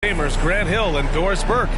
Gamers Grant Hill and Doris Burke.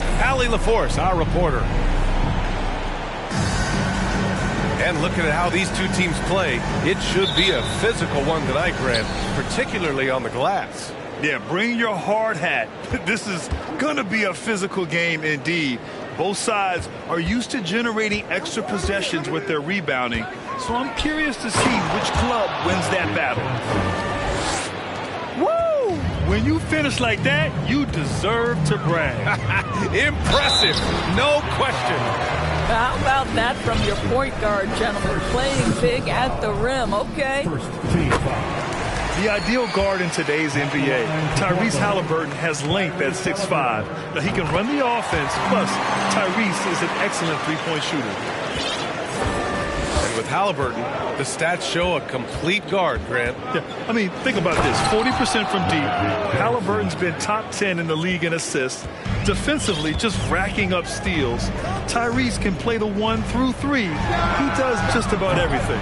Allie LaForce, our reporter. And looking at how these two teams play, it should be a physical one tonight, Grant, particularly on the glass. Yeah, bring your hard hat. This is going to be a physical game indeed. Both sides are used to generating extra possessions with their rebounding, so I'm curious to see which club wins that battle. Woo! When you finish like that, you deserve to brag. Impressive, no question. How about that from your point guard, gentlemen? Playing big at the rim, okay? First team foul. The ideal guard in today's NBA, Tyrese Halliburton, has length at 6'5". Now, he can run the offense, plus Tyrese is an excellent three-point shooter. And with Halliburton, the stats show a complete guard, Grant. Yeah, I mean, think about this. 40% from deep. Halliburton's been top 10 in the league in assists. Defensively, just racking up steals. Tyrese can play the 1 through 3. He does just about everything.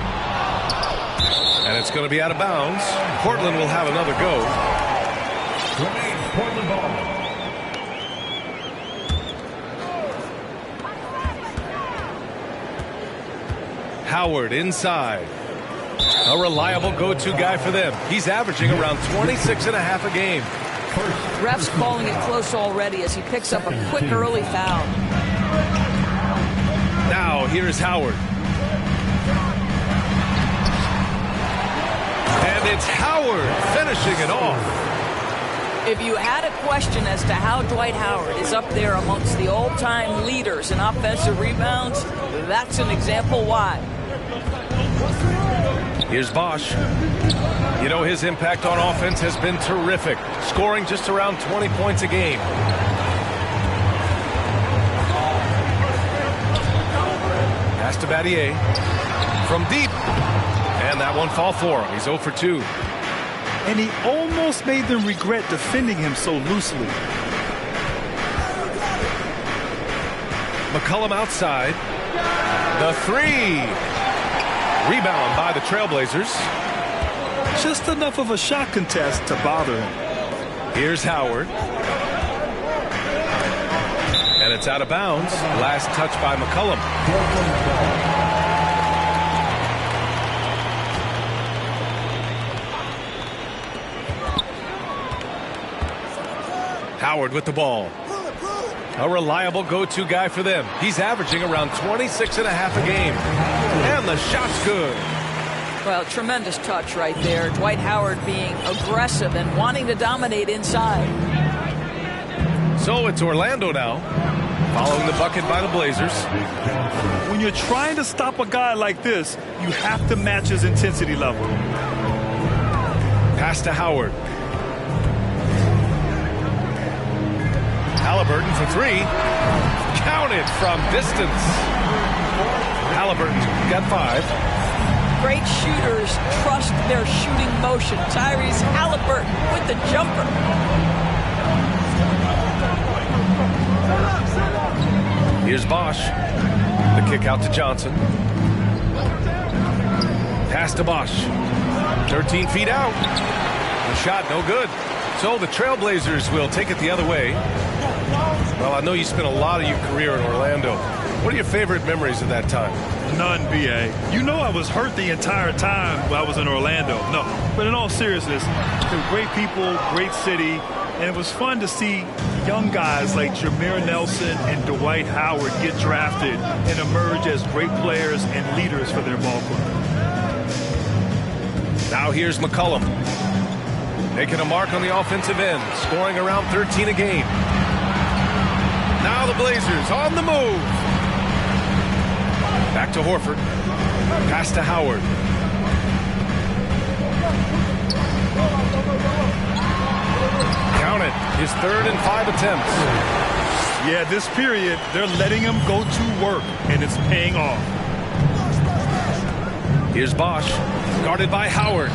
And it's going to be out of bounds. Portland will have another go. Portland ball. Howard inside. A reliable go-to guy for them. He's averaging around 26.5 a game. Refs calling it close already as he picks up a quick early foul. Now here's Howard. And it's Howard finishing it off. If you had a question as to how Dwight Howard is up there amongst the all-time leaders in offensive rebounds, that's an example why. Here's Bosch. You know, his impact on offense has been terrific, scoring just around 20 points a game. Pass to Battier. From deep. And that one fall for him. He's 0 for 2. And he almost made them regret defending him so loosely. McCollum outside. The three. Rebound by the Trailblazers. Just enough of a shot contest to bother him. Here's Howard. And it's out of bounds. Last touch by McCollum. Howard with the ball. A reliable go-to guy for them. He's averaging around 26 and a half a game. And the shot's good. Well, tremendous touch right there. Dwight Howard being aggressive and wanting to dominate inside. So it's Orlando now, following the bucket by the Blazers. When you're trying to stop a guy like this, you have to match his intensity level. Pass to Howard. Halliburton for three. Counted from distance. Halliburton's got 5. Great shooters trust their shooting motion. Tyrese Halliburton with the jumper. Here's Bosch. The kick out to Johnson. Pass to Bosch. 13 feet out. The shot no good. So the Trailblazers will take it the other way. Well, I know you spent a lot of your career in Orlando. What are your favorite memories of that time? None, B.A. You know I was hurt the entire time while I was in Orlando. No, but in all seriousness, they're great people, great city, and it was fun to see young guys like Jameer Nelson and Dwight Howard get drafted and emerge as great players and leaders for their ball club. Now here's McCollum. Making a mark on the offensive end, scoring around 13 a game. Now the Blazers on the move. Back to Horford. Pass to Howard. Count it. His 3rd and 5 attempts. Yeah, this period, they're letting him go to work, and it's paying off. Here's Bosch. Guarded by Howard.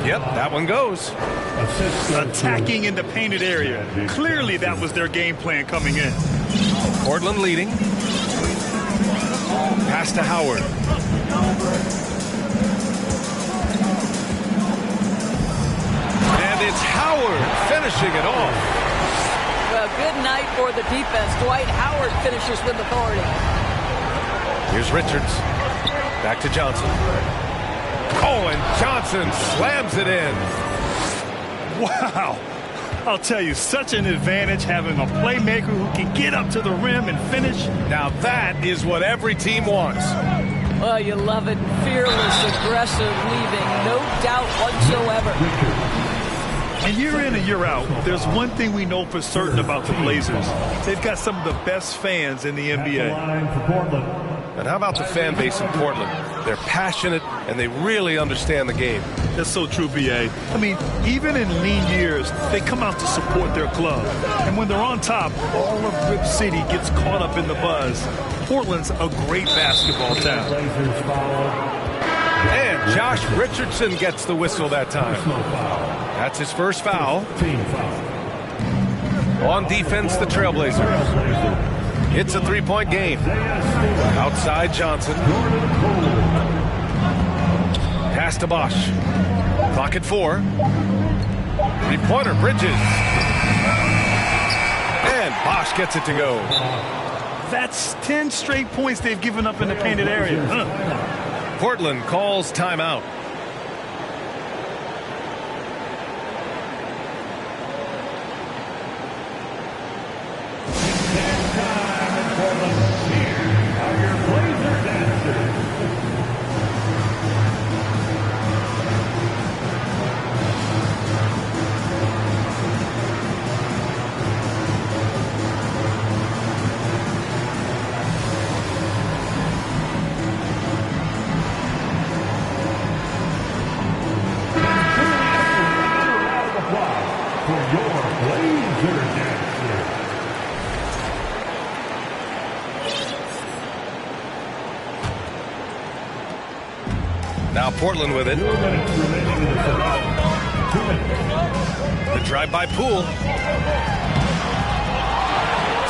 Yep, that one goes. Attacking in the painted area. Clearly that was their game plan coming in. Portland leading. Pass to Howard. And it's Howard finishing it off. Well, good night for the defense. Dwight Howard finishes with authority. Here's Richards. Back to Johnson. Oh, and Johnson slams it in. Wow. I'll tell you, such an advantage having a playmaker who can get up to the rim and finish. Now that is what every team wants. Well, you love it. Fearless, aggressive, leaving no doubt whatsoever. And year in and year out, there's one thing we know for certain about the Blazers. They've got some of the best fans in the NBA. And how about the fan base in Portland? They're passionate, and they really understand the game. That's so true, B.A. I mean, even in lean years, they come out to support their club. And when they're on top, all of Rip City gets caught up in the buzz. Portland's a great basketball town. And Josh Richardson gets the whistle that time. That's his first foul. On defense, the Trailblazers. It's a 3-point game. Outside Johnson. Pass to Bosch. Clock at 4. 3-pointer, Bridges. And Bosch gets it to go. That's 10 straight points they've given up in the painted area. Portland calls timeout. Now Portland with it. The drive by Poole.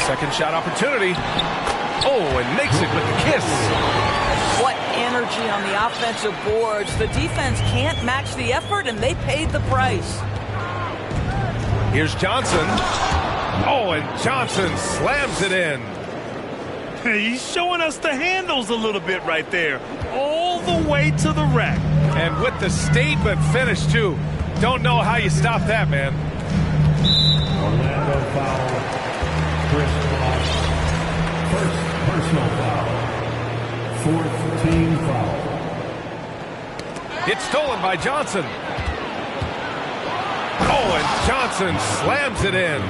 Second shot opportunity. Oh, and makes it with the kiss. What energy on the offensive boards. The defense can't match the effort, and they paid the price. Here's Johnson. Oh, and Johnson slams it in. He's showing us the handles a little bit right there. All the way to the rack. And with the statement finish, too. Don't know how you stop that, man. Orlando foul. Chris Bosh. First personal foul. Fourth team foul. It's stolen by Johnson. Oh, and Johnson slams it in.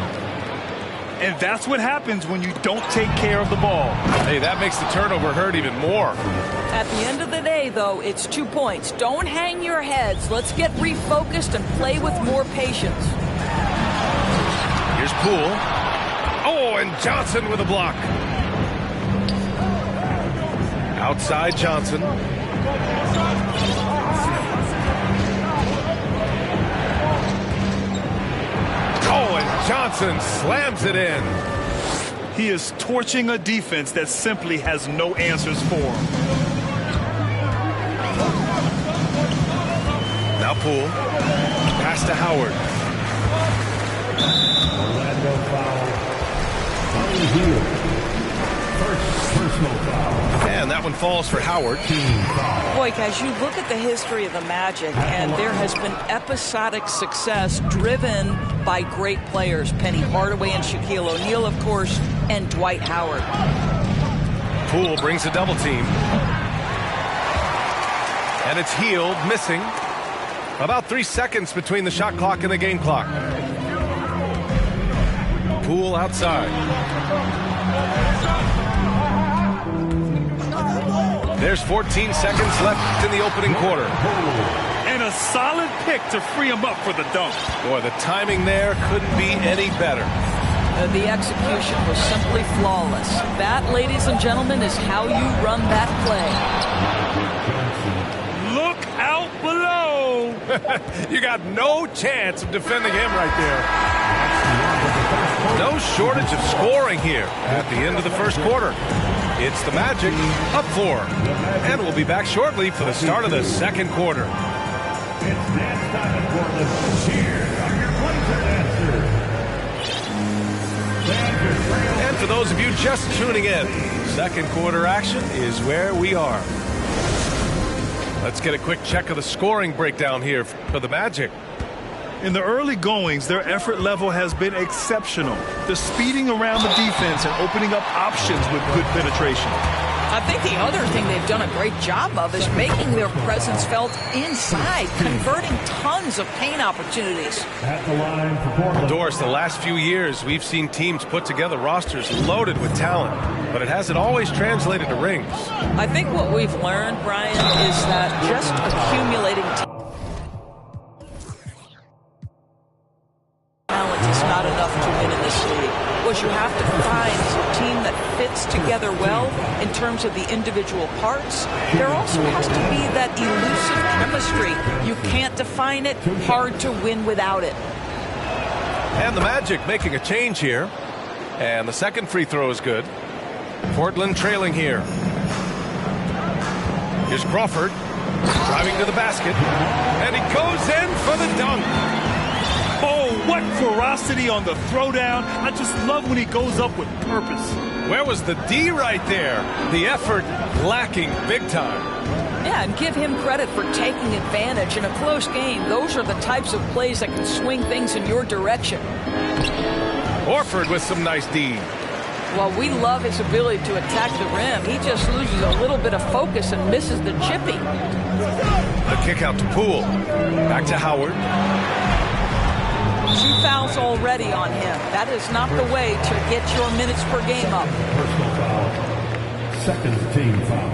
And that's what happens when you don't take care of the ball. Hey, that makes the turnover hurt even more. At the end of the day, though, it's 2 points. Don't hang your heads. Let's get refocused and play with more patience. Here's Poole. Oh, and Johnson with a block. Outside Johnson. Oh, and Johnson slams it in. He is torching a defense that simply has no answers for him. Now Poole. Pass to Howard. Orlando foul. Unhealed. First personal foul. And that one falls for Howard. Boy, guys, you look at the history of the Magic, and there has been episodic success driven by great players. Penny Hardaway and Shaquille O'Neal, of course, and Dwight Howard. Poole brings a double team. And it's Hield missing. About 3 seconds between the shot clock and the game clock. Poole outside. There's 14 seconds left in the opening quarter. And a solid pick to free him up for the dunk. Boy, the timing there couldn't be any better. The execution was simply flawless. That, ladies and gentlemen, is how you run that play. Look out below. You got no chance of defending him right there. No shortage of scoring here at the end of the first quarter. It's the Magic up 4. And we'll be back shortly for the start of the second quarter. It's dance time in Portland. Here are your Blazer dancers. And for those of you just tuning in, second quarter action is where we are. Let's get a quick check of the scoring breakdown here for the Magic. In the early goings, their effort level has been exceptional. They're speeding around the defense and opening up options with good penetration. I think the other thing they've done a great job of is making their presence felt inside, converting tons of paint opportunities. At the line for Portland. Doris, the last few years, we've seen teams put together rosters loaded with talent, but it hasn't always translated to rings. I think what we've learned, Brian, is that just accumulating talent is not enough to win in this league. What you have to find is a team that fits together well in terms of the individual parts. There also has to be that elusive chemistry. You can't define it, hard to win without it. And the Magic making a change here. And the second free throw is good. Portland trailing here. Here's Crawford driving to the basket. And he goes in for the dunk. Oh, what ferocity on the throwdown. I just love when he goes up with purpose. Where was the D right there? The effort lacking big time. Yeah, and give him credit for taking advantage in a close game. Those are the types of plays that can swing things in your direction. Horford with some nice D. Well, we love his ability to attack the rim. He just loses a little bit of focus and misses the chippy. The kick out to Poole. Back to Howard. 2 fouls already on him. That is not the way to get your minutes per game up. Personal foul. Second team foul.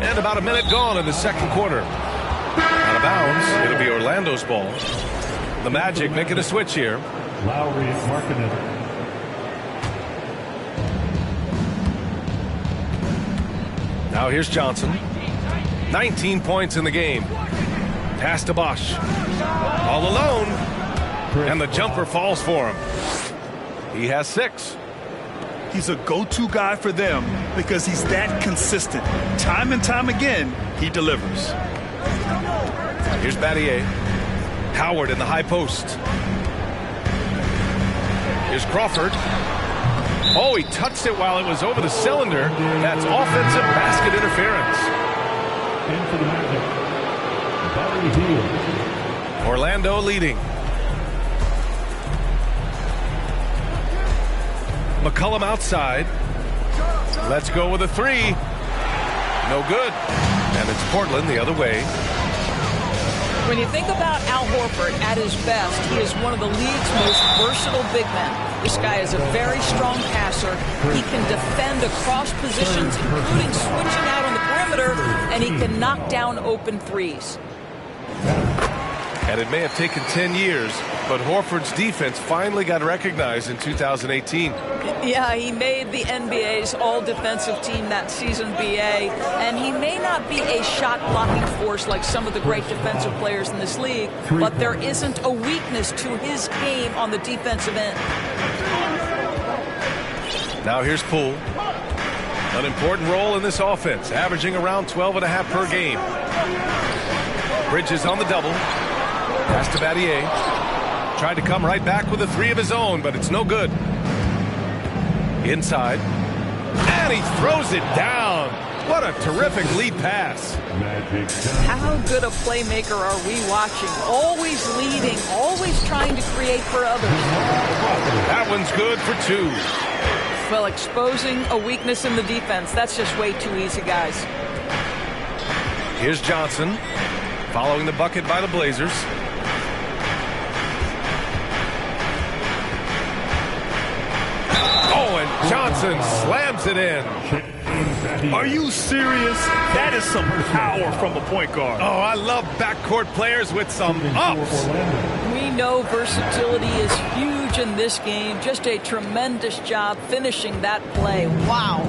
And about a minute gone in the second quarter. And of bounds. It'll be Orlando's ball. The Magic making a switch here. Lowry marking it. Now here's Johnson. 19 points in the game. Pass to Bosch. All alone. And the jumper falls for him. He has 6. He's a go-to guy for them because he's that consistent. Time and time again, he delivers. Here's Battier. Howard in the high post. Here's Crawford. Oh, he touched it while it was over the cylinder. That's offensive basket interference. In for the Magic. Bobby Hill. Orlando leading. McCollum outside. Let's go with a 3. No good. And it's Portland the other way. When you think about Al Horford at his best, he is one of the league's most versatile big men. This guy is a very strong passer. He can defend across positions, including switching out on the perimeter, and he can knock down open threes. And it may have taken 10 years, but Horford's defense finally got recognized in 2018. Yeah, he made the NBA's all-defensive team that season, BA, and he may not be a shot-blocking force like some of the great defensive players in this league, but there isn't a weakness to his game on the defensive end. Now here's Poole. An important role in this offense, averaging around 12.5 per game. Bridges on the double. Pass to Battier. Tried to come right back with a 3 of his own, but it's no good. Inside. And he throws it down. What a terrific lead pass. How good a playmaker are we watching? Always leading, always trying to create for others. That one's good for 2. Well, exposing a weakness in the defense, that's just way too easy, guys. Here's Johnson, following the bucket by the Blazers. Oh, and Johnson slams it in. Are you serious? That is some power from a point guard. Oh, I love backcourt players with some ups. We know versatility is huge in this game. Just a tremendous job finishing that play. Wow.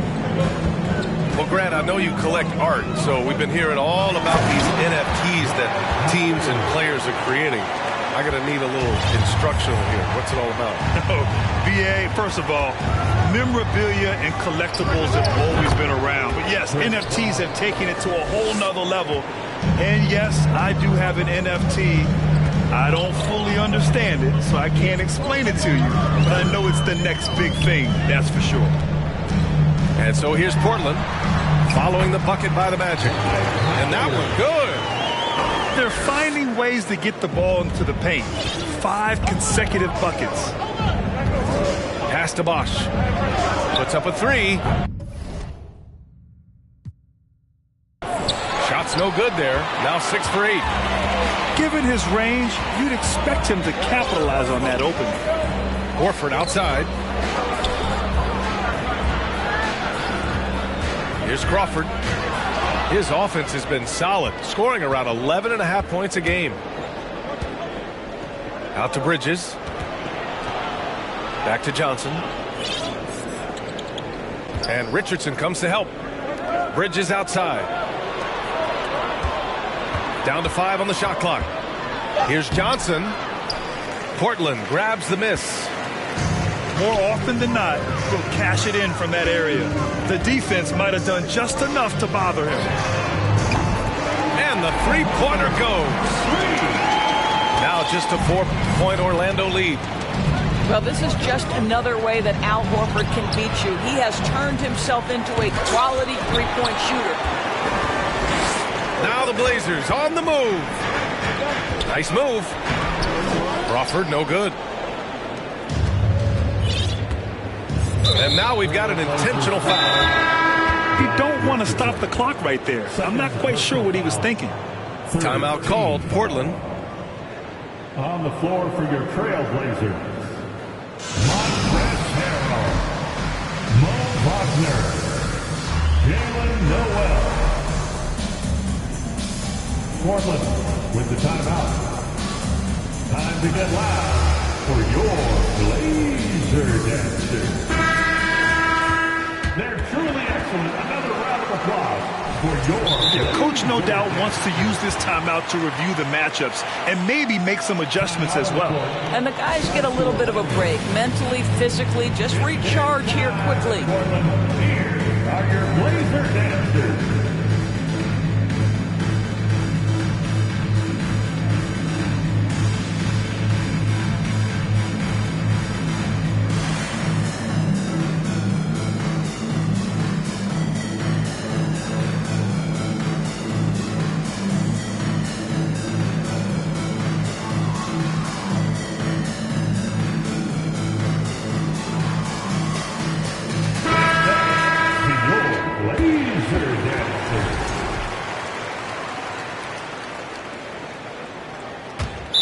Well, Grant, I know you collect art, so we've been hearing all about these NFTs that teams and players are creating. I'm going to need a little instructional here. What's it all about? BA, first of all, memorabilia and collectibles have always been around. But yes, NFTs have taken it to a whole nother level. And yes, I do have an NFT. I don't fully understand it, so I can't explain it to you. But I know it's the next big thing, that's for sure. And so here's Portland, following the bucket by the Magic. And that one good. They're finding ways to get the ball into the paint. 5 consecutive buckets. Pass to Bosch. Puts up a 3. Shot's no good there. Now 6 for 8. Given his range, you'd expect him to capitalize on that opening. Horford outside. Here's Crawford. His offense has been solid, scoring around 11.5 points a game. Out to Bridges. Back to Johnson. And Richardson comes to help. Bridges outside. Down to 5 on the shot clock. Here's Johnson. Portland grabs the miss. More often than not, he'll cash it in from that area. The defense might have done just enough to bother him. And the three-pointer goes. Now just a 4-point Orlando lead. Well, this is just another way that Al Horford can beat you. He has turned himself into a quality three-point shooter. Now the Blazers on the move. Nice move. Crawford, no good. And now we've got an intentional foul. You don't want to stop the clock right there. I'm not quite sure what he was thinking. Timeout called. Portland. On the floor for your Trailblazers, Montrezl Harrell, Mo Wagner, Jalen Noel. Portland with the timeout. Time to get loud for your Blazer Dancers. They're truly excellent. Another round of applause for your Coach no doubt wants to use this timeout to review the matchups and maybe make some adjustments as well. And the guys get a little bit of a break, mentally, physically, just recharge here quickly. Here are your Blazer Dancers.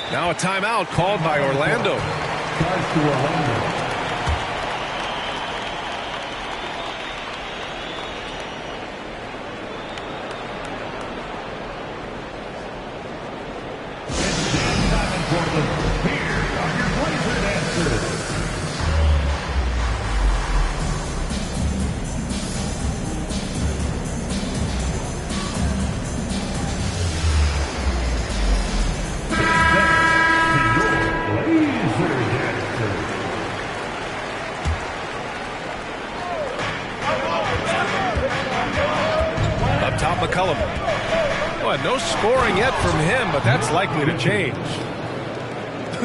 Now a timeout called by Orlando. Starts to Orlando. McCollum. Well, no scoring yet from him, but that's likely to change.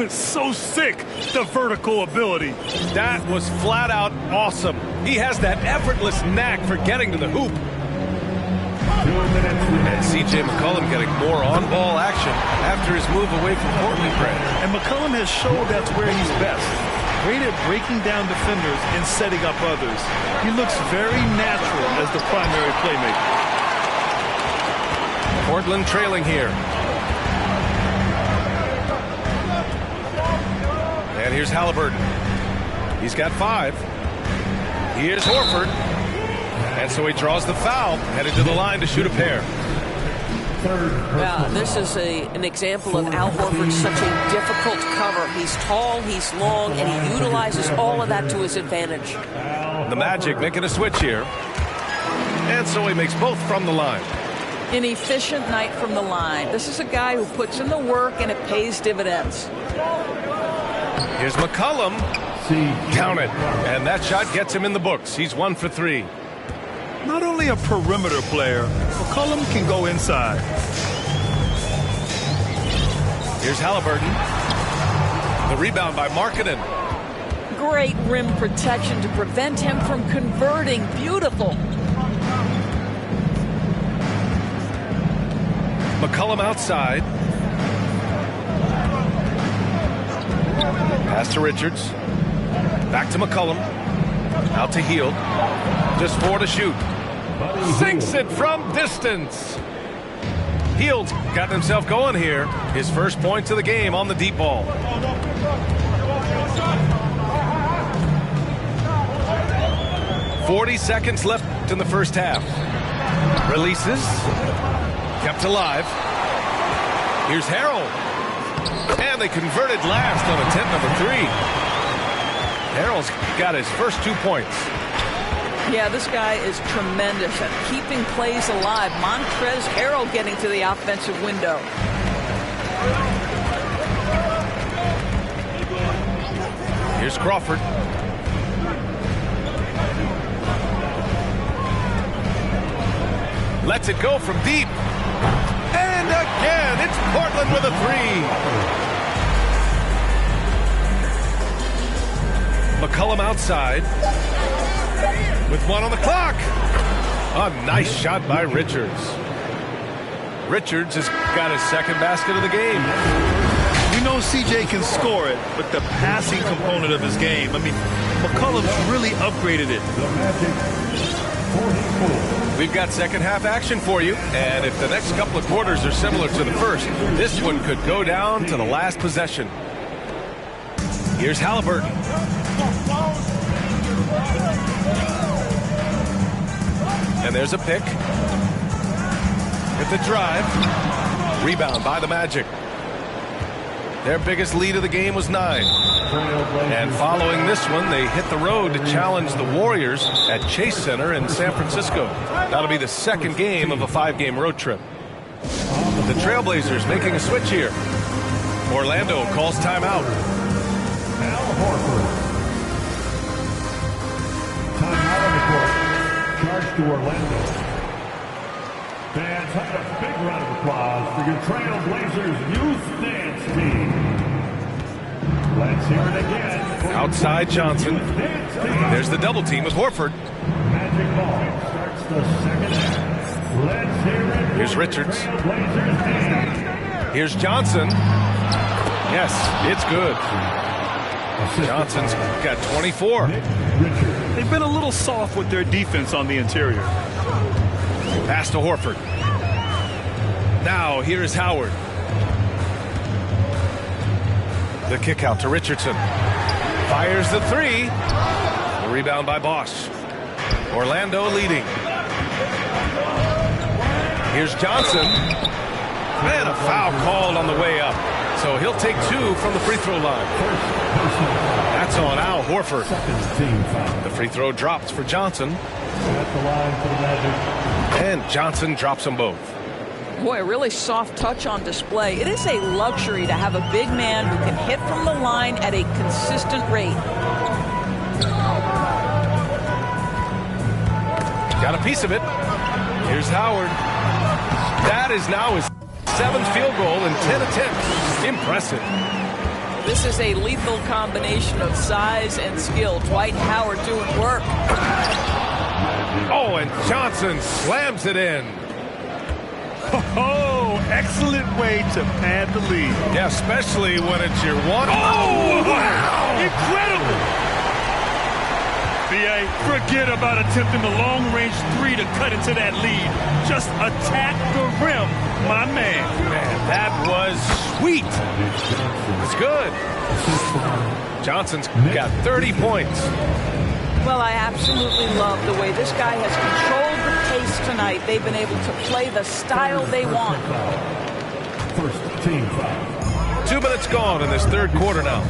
So sick, the vertical ability. That was flat out awesome. He has that effortless knack for getting to the hoop. And C.J. McCollum getting more on-ball action after his move away from Portland, Brad. And McCollum has showed that's where he's best. Great at breaking down defenders and setting up others. He looks very natural as the primary playmaker. Portland trailing here. And here's Halliburton. He's got 5. Here's Horford. And so he draws the foul, headed to the line to shoot a pair. Yeah, this is an example of Al Horford's such a difficult cover. He's tall, he's long, and he utilizes all of that to his advantage. The Magic making a switch here. And so he makes both from the line. An efficient night from the line. This is a guy who puts in the work, and it pays dividends. Here's McCollum. Count it. And that shot gets him in the books. He's 1 for 3. Not only a perimeter player, McCollum can go inside. Here's Halliburton. The rebound by Markkanen. Great rim protection to prevent him from converting. Beautiful. McCollum outside. Pass to Richards. Back to McCollum. Out to Hield. Just 4 to shoot. Sinks it from distance. Hield's got himself going here. His first points of the game on the deep ball. "40 seconds left in the first half. Releases. Kept alive. Here's Harrell. And they converted last on attempt number 3. Harrell's got his first 2 points. Yeah, this guy is tremendous at keeping plays alive. Montrezl Harrell getting to the offensive window. Here's Crawford. Lets it go from deep. And again, it's Portland with a 3. McCollum outside. With 1 on the clock. A nice shot by Richards. Richards has got his second basket of the game. We know CJ can score it, but the passing component of his game, I mean, McCollum's really upgraded it. We've got second half action for you, and if the next couple of quarters are similar to the first, this one could go down to the last possession. Here's Halliburton. And there's a pick. With the drive. Rebound by the Magic. Their biggest lead of the game was 9. And following this one, they hit the road to challenge the Warriors at Chase Center in San Francisco. That'll be the second game of a 5-game road trip. The Trailblazers making a switch here. Orlando calls timeout. Al Horford. Timeout on the court. Charge to Orlando. Fans, have a big round of applause for your Trailblazers youth dance team. Let's hear it again. Outside Johnson. There's the double team with Horford. Magic ball starts the second half. Let's hear it. Here's Richards. Here's Johnson. Yes, it's good. Johnson's got 24. They've been a little soft with their defense on the interior. Pass to Horford. Now here's Howard. The kick out to Richardson. Fires the 3. The rebound by Bosch. Orlando leading. Here's Johnson. And a foul called on the way up. So he'll take 2 from the free throw line. That's on Al Horford. The free throw drops for Johnson. And Johnson drops them both. Boy, a really soft touch on display. It is a luxury to have a big man who can hit from the line at a consistent rate. Got a piece of it. Here's Howard. That is now his 7th field goal in 10 attempts. Impressive. This is a lethal combination of size and skill. Dwight Howard doing work. Oh, and Johnson slams it in. Oh, excellent way to pad the lead. Yeah, especially when it's your one. Oh, wow! Incredible! B.A., forget about attempting the long-range 3 to cut into that lead. Just attack the rim, my man. Man, that was sweet. It's good. Johnson's got 30 points. Well, I absolutely love the way this guy has controlled the pace tonight. They've been able to play the style they want. First team foul. 2 minutes gone in this third quarter now.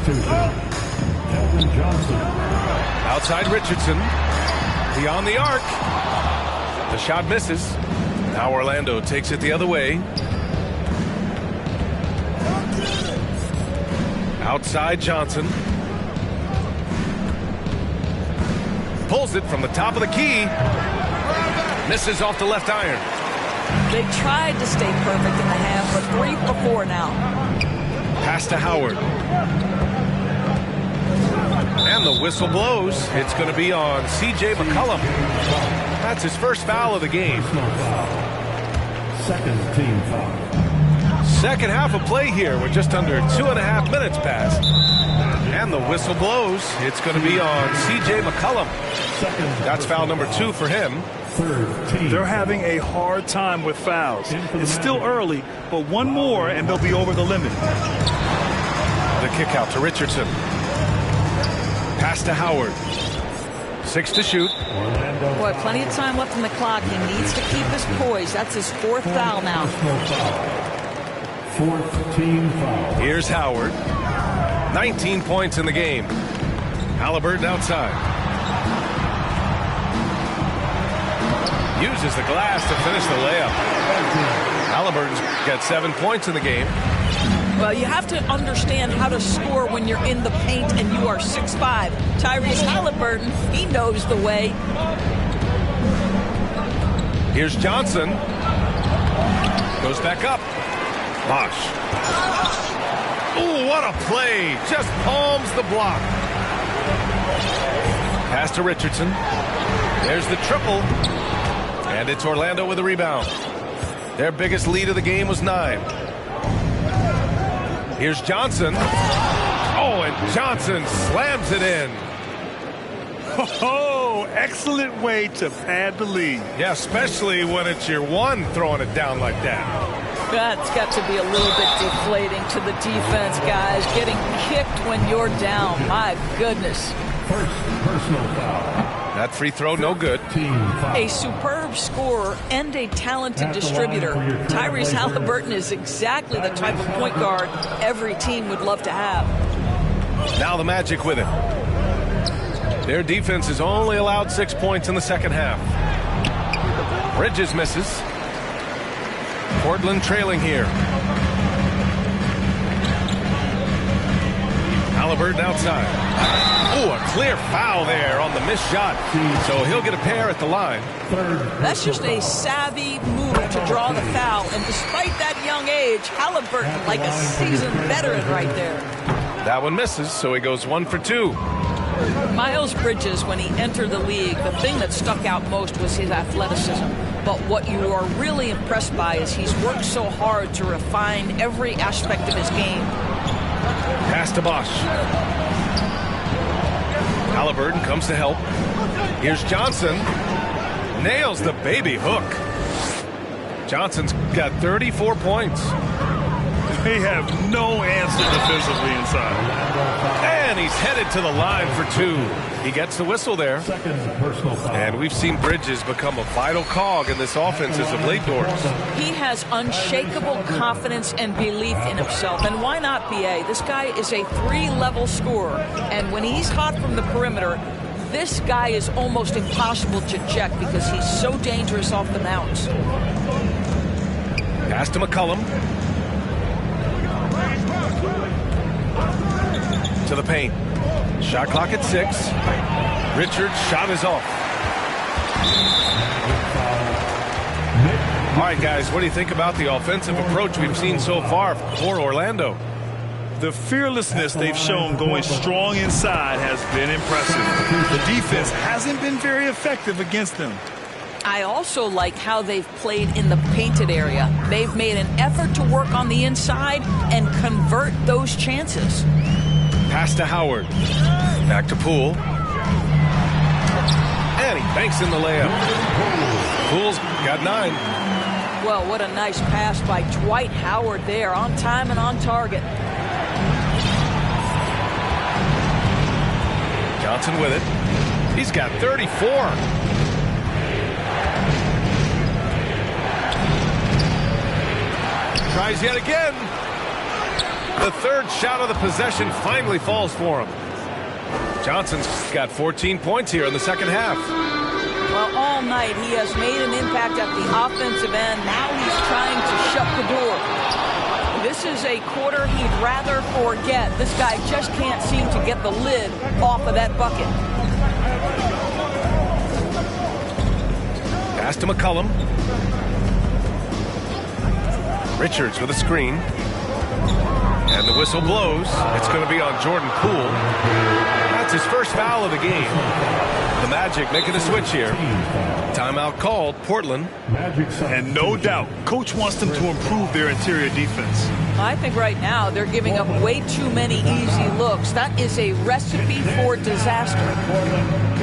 Outside Richardson. Beyond the arc. The shot misses. Now Orlando takes it the other way. Outside Johnson. Pulls it from the top of the key. Misses off the left iron. They tried to stay perfect in the half, but 3 for 4 now. Pass to Howard. And the whistle blows. It's going to be on C.J. McCollum. That's his first foul of the game. Second team foul. Second half of play here. We're just under 2.5 minutes past. And the whistle blows. It's going to be on C.J. McCollum. That's foul number 2 for him. They're having a hard time with fouls. It's still early, but one more and they'll be over the limit. The kick out to Richardson. Pass to Howard. 6 to shoot. Boy, plenty of time left in the clock. He needs to keep his poise. That's his 4th foul now. Fourth team foul. Here's Howard. 19 points in the game. Halliburton outside. Uses the glass to finish the layup. Halliburton's got 7 points in the game. Well, you have to understand how to score when you're in the paint and you are 6'5". Tyrese Halliburton, he knows the way. Here's Johnson. Goes back up. Bosch. Ooh, what a play. Just palms the block. Pass to Richardson. There's the triple. And it's Orlando with a rebound. Their biggest lead of the game was 9. Here's Johnson. Oh, and Johnson slams it in. Oh, excellent way to pad the lead. Yeah, especially when it's your one throwing it down like that. That's got to be a little bit deflating to the defense, guys. Getting kicked when you're down. My goodness. First personal foul. That free throw, no good. A superb scorer and a talented distributor. Tyrese Halliburton is exactly the type of point guard every team would love to have. Now the Magic with it. Their defense has only allowed 6 points in the second half. Bridges misses. Portland trailing here. Halliburton outside. Oh, a clear foul there on the missed shot. So he'll get a pair at the line. That's just a savvy move to draw the foul. And despite that young age, Halliburton like a seasoned veteran right there. That one misses, so he goes 1 for 2. Miles Bridges, when he entered the league, the thing that stuck out most was his athleticism. But what you are really impressed by is he's worked so hard to refine every aspect of his game. Pass to Bosch. Halliburton comes to help. Here's Johnson. Nails the baby hook. Johnson's got 34 points. They have no answer defensively inside. And he's headed to the line for 2. He gets the whistle there. And we've seen Bridges become a vital cog in this offense as of late, Doris. He has unshakable confidence and belief in himself. And why not, BA? This guy is a 3-level scorer. And when he's hot from the perimeter, this guy is almost impossible to check because he's so dangerous off the mounts. Pass to McCollum. To the paint. Shot clock at 6. Richards' shot is off. All right, guys, what do you think about the offensive approach we've seen so far for Orlando? The fearlessness they've shown going strong inside has been impressive. The defense hasn't been very effective against them. I also like how they've played in the painted area. They've made an effort to work on the inside and convert those chances. Pass to Howard. Back to Poole. And he banks in the layup. Poole's got 9. Well, what a nice pass by Dwight Howard there, on time and on target. Johnson with it. He's got 34. Tries yet again. The third shot of the possession finally falls for him. Johnson's got 14 points here in the second half. Well, all night he has made an impact at the offensive end. Now he's trying to shut the door. This is a quarter he'd rather forget. This guy just can't seem to get the lid off of that bucket. Pass to McCollum. Richards with a screen. And the whistle blows. It's going to be on Jordan Poole. That's his first foul of the game. The Magic making a switch here. Timeout called, Portland. And no doubt, Coach wants them to improve their interior defense. I think right now they're giving up way too many easy looks. That is a recipe for disaster.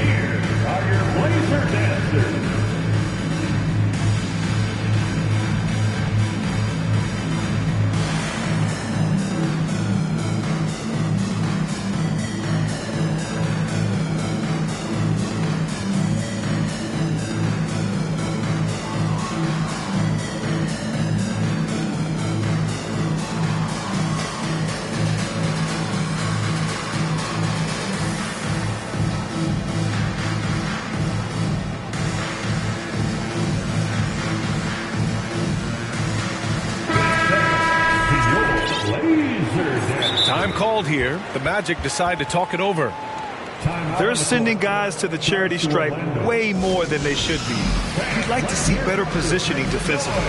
Here are your Blazer dancers. Time called here. The Magic decide to talk it over. They're sending guys to the charity stripe way more than they should be. You'd like to see better positioning defensively.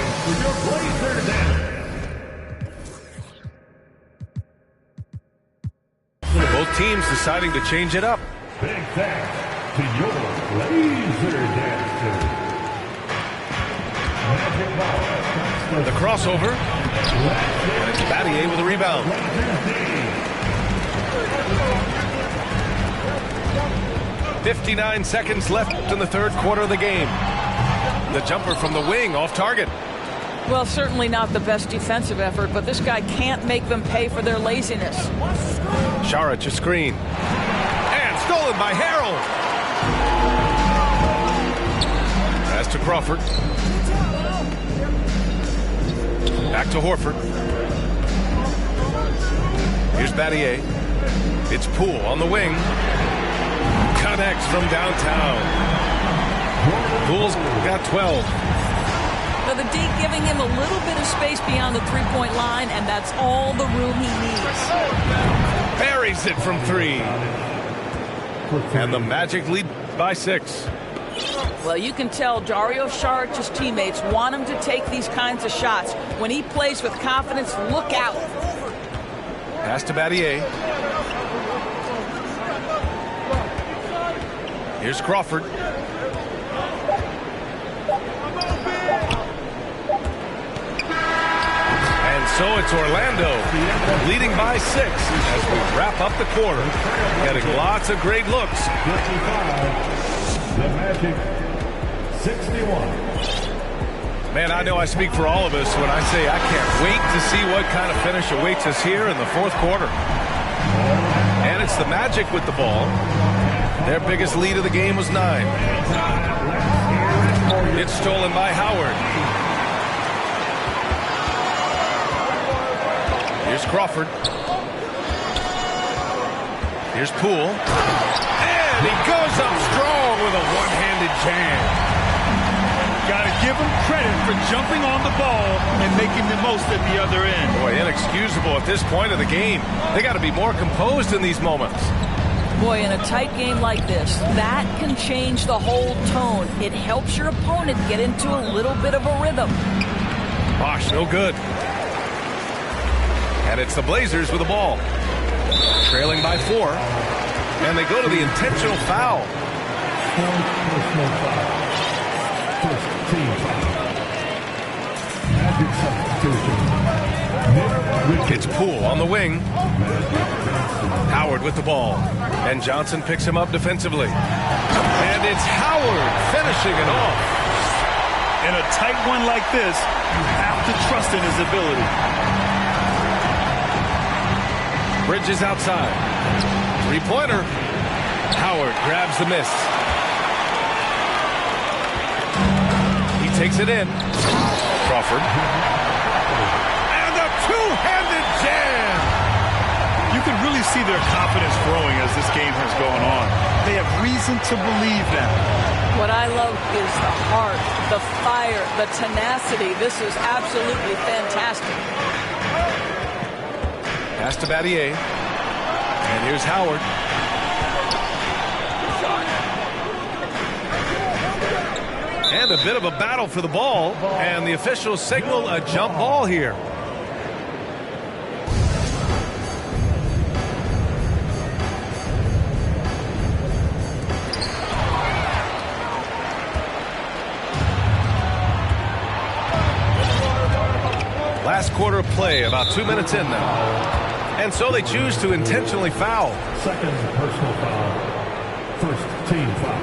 Both teams deciding to change it up. Big thanks to your Blazer dancers. The crossover. And it's Battier with a rebound. 59 seconds left in the third quarter of the game. The jumper from the wing off target. Well, certainly not the best defensive effort, but this guy can't make them pay for their laziness. Saric a screen. And stolen by Harrell. to Crawford. Back to Horford. Here's Battier. It's Poole on the wing. Connects from downtown. Poole's got 12. So the D giving him a little bit of space beyond the three-point line, and that's all the room he needs. Buries it from 3. And the Magic lead by 6. Well, you can tell Dario Saric's teammates want him to take these kinds of shots. When he plays with confidence, look out. Pass to Battier. Here's Crawford. And so it's Orlando leading by 6 as we wrap up the quarter. Getting lots of great looks. 55, the Magic 61. Man, I know I speak for all of us when I say I can't wait to see what kind of finish awaits us here in the fourth quarter. And it's the Magic with the ball. Their biggest lead of the game was 9. It's stolen by Howard. Here's Crawford. Here's Poole. And he goes up strong with a one-handed jam. Got to give him credit for jumping on the ball and making the most at the other end. Boy, inexcusable at this point of the game. They got to be more composed in these moments. Boy, in a tight game like this, that can change the whole tone. It helps your opponent get into a little bit of a rhythm. Bosh, no good. And it's the Blazers with the ball. Trailing by 4. And they go to the intentional foul. Personal foul. First team foul. Magic substitution. It's Poole on the wing. Howard with the ball. And Johnson picks him up defensively. And it's Howard finishing it off. In a tight one like this, you have to trust in his ability. Bridges outside. Three-pointer. Howard grabs the miss. He takes it in. Crawford. And a two-handed jam. You can really see their confidence growing as this game has gone on. They have reason to believe that. What I love is the heart, the fire, the tenacity. This is absolutely fantastic. Pass to Battier. And here's Howard. And a bit of a battle for the ball. And the officials signal a jump ball here. Last quarter of play, about 2 minutes in now. And so they choose to intentionally foul. Second personal foul. First team foul.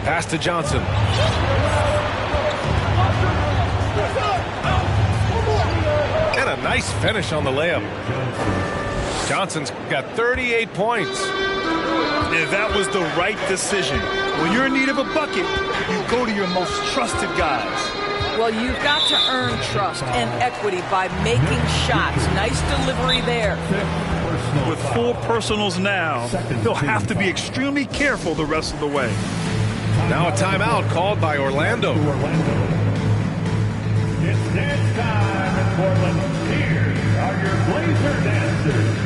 Pass to Johnson. And a nice finish on the layup. Johnson's got 38 points. And that was the right decision. When you're in need of a bucket, you go to your most trusted guys. Well, you've got to earn trust and equity by making shots. Nice delivery there. With 4 personals now, he'll have to be extremely careful the rest of the way. Now a timeout called by Orlando. It's dance time in Portland. Here are your Blazer dancers.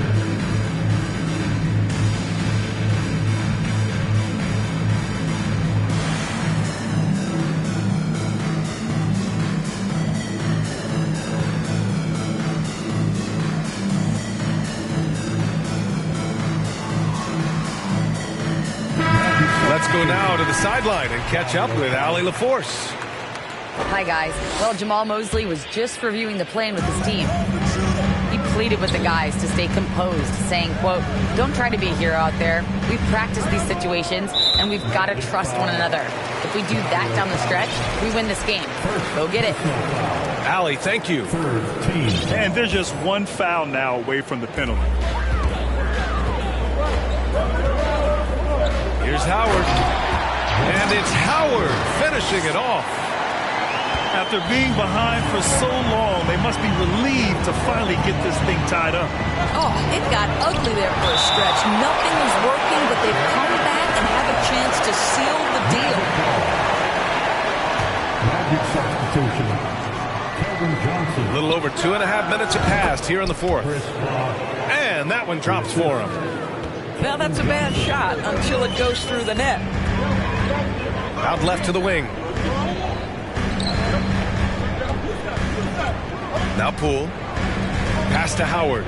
Let's go now to the sideline and catch up with Allie LaForce. Hi, guys. Well, Jamal Mosley was just reviewing the plan with his team. He pleaded with the guys to stay composed, saying, quote, "Don't try to be a hero out there. We've practiced these situations, and we've got to trust one another. If we do that down the stretch, we win this game. Go get it." Allie, thank you. And they're just one foul now away from the penalty. Here's Howard. And it's Howard finishing it off. After being behind for so long, they must be relieved to finally get this thing tied up. Oh, it got ugly there for a stretch. Nothing was working, but they've come back and have a chance to seal the deal. Magic substitution. Kevin Johnson. A little over 2.5 minutes have passed here in the fourth. Chris Bosh. And that one drops for him. Now that's a bad shot until it goes through the net. Out left to the wing. Now Poole. Pass to Howard.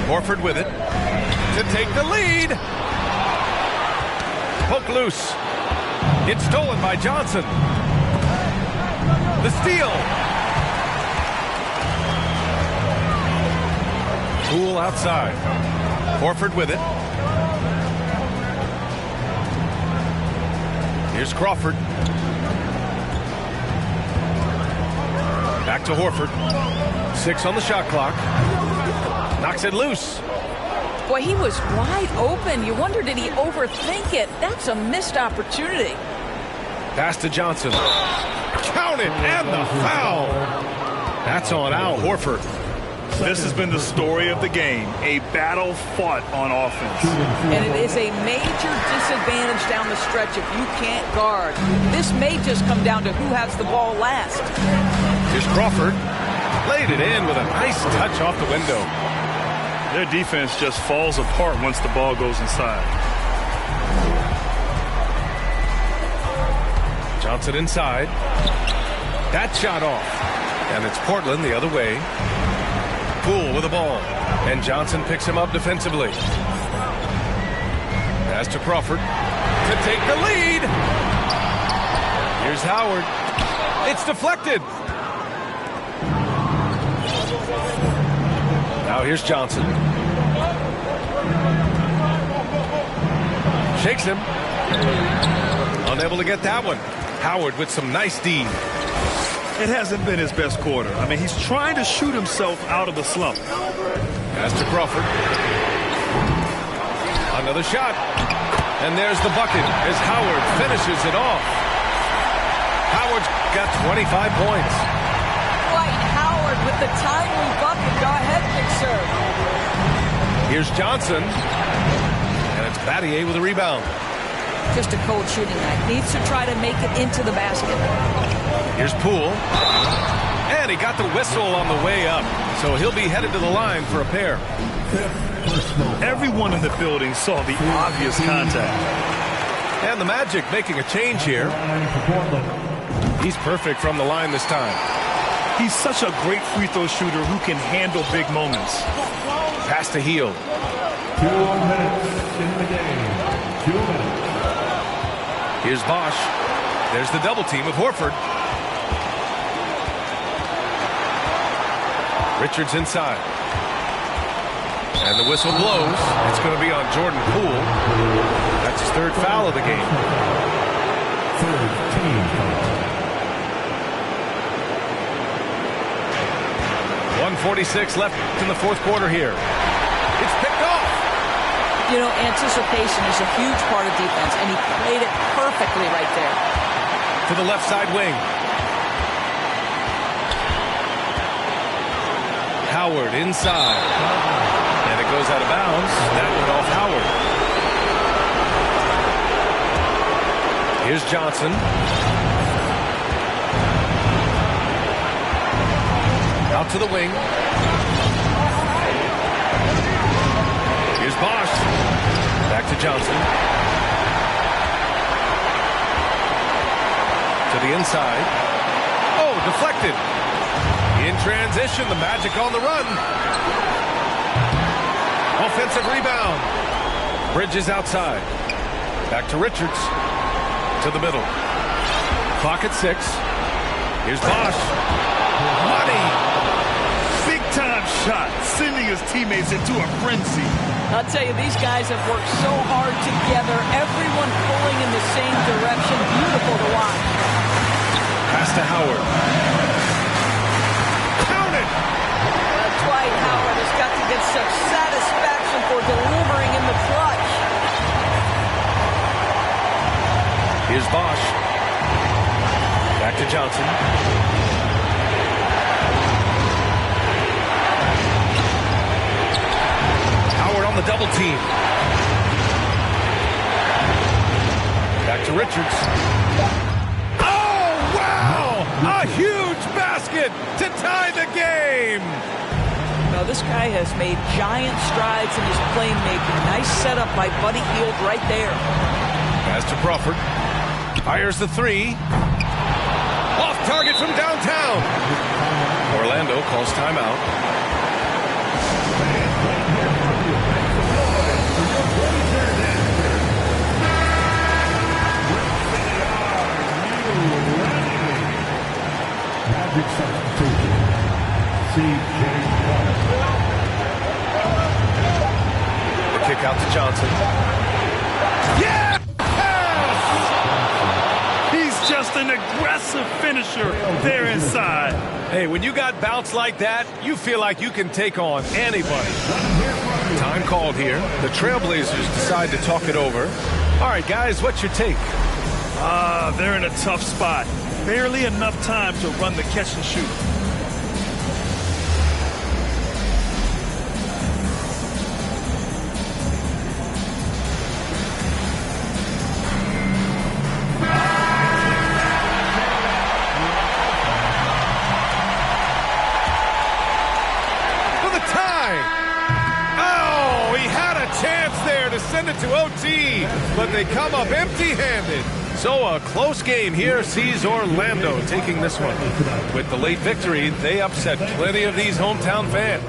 Horford with it. To take the lead. Poke loose. It's stolen by Johnson. The steal. Poole outside. Horford with it. Here's Crawford. Back to Horford. 6 on the shot clock. Knocks it loose. Boy, he was wide open. You wonder, did he overthink it? That's a missed opportunity. Pass to Johnson. Count it, and the foul. That's on Al Horford. This has been the story of the game, a battle fought on offense. And it is a major disadvantage down the stretch if you can't guard. This may just come down to who has the ball last. Here's Crawford. Laid it in with a nice touch off the window. Their defense just falls apart once the ball goes inside. Johnson inside. That shot off. And it's Portland the other way. Poole with the ball. And Johnson picks him up defensively. Pass to Crawford to take the lead. Here's Howard. It's deflected. Now here's Johnson. Shakes him. Unable to get that one. Howard with some nice D. It hasn't been his best quarter. I mean, he's trying to shoot himself out of the slump. Pass to Crawford. Another shot. And there's the bucket as Howard finishes it off. Howard's got 25 points. Dwight Howard with the timely bucket. Go ahead, Big Serve. Here's Johnson. And it's Battier with a rebound. Just a cold shooting night. Needs to try to make it into the basket. Here's Poole. And he got the whistle on the way up. So he'll be headed to the line for a pair. Everyone in the building saw the obvious contact. And the Magic making a change here. He's perfect from the line this time. He's such a great free throw shooter who can handle big moments. Pass to Hield. 2 minutes in the game. 2 minutes. Here's Bosh. There's the double team with Horford. Richards inside. And the whistle blows. It's going to be on Jordan Poole. That's his third foul of the game. Third team foul. 1:46 left in the fourth quarter here. It's picked off. You know, anticipation is a huge part of defense, and he played it perfectly right there. To the left side wing. Howard inside. And it goes out of bounds. That went off Howard. Here's Johnson. Out to the wing. Here's Bosh. Back to Johnson. To the inside. Oh, deflected. In transition, the Magic on the run. Offensive rebound. Bridges outside. Back to Richards. To the middle. Clock at 6. Here's Bosh. Money. Big-time shot, sending his teammates into a frenzy. I'll tell you, these guys have worked so hard together. Everyone pulling in the same direction. Beautiful to watch. Pass to Howard. Count it! Dwight Howard has got to get some satisfaction for delivering in the clutch. Bosch. Back to Johnson. Howard on the double team. Back to Richards. Oh, wow! A huge basket to tie the game. Now, this guy has made giant strides in his playmaking. Nice setup by Buddy Hield right there. Pass to Crawford. Fires the three. Off target from downtown. Orlando calls timeout. Magic substitution. C.J. The kick out to Johnson. Yeah! He's just an aggressive finisher there inside. Hey, when you got bounce like that, you feel like you can take on anybody. Time called here. The Trailblazers decide to talk it over. All right, guys, what's your take? They're in a tough spot. Barely enough time to run the catch and shoot. Send it to OT, but they come up empty-handed. So a close game here sees Orlando taking this one. With the late victory, they upset plenty of these hometown fans.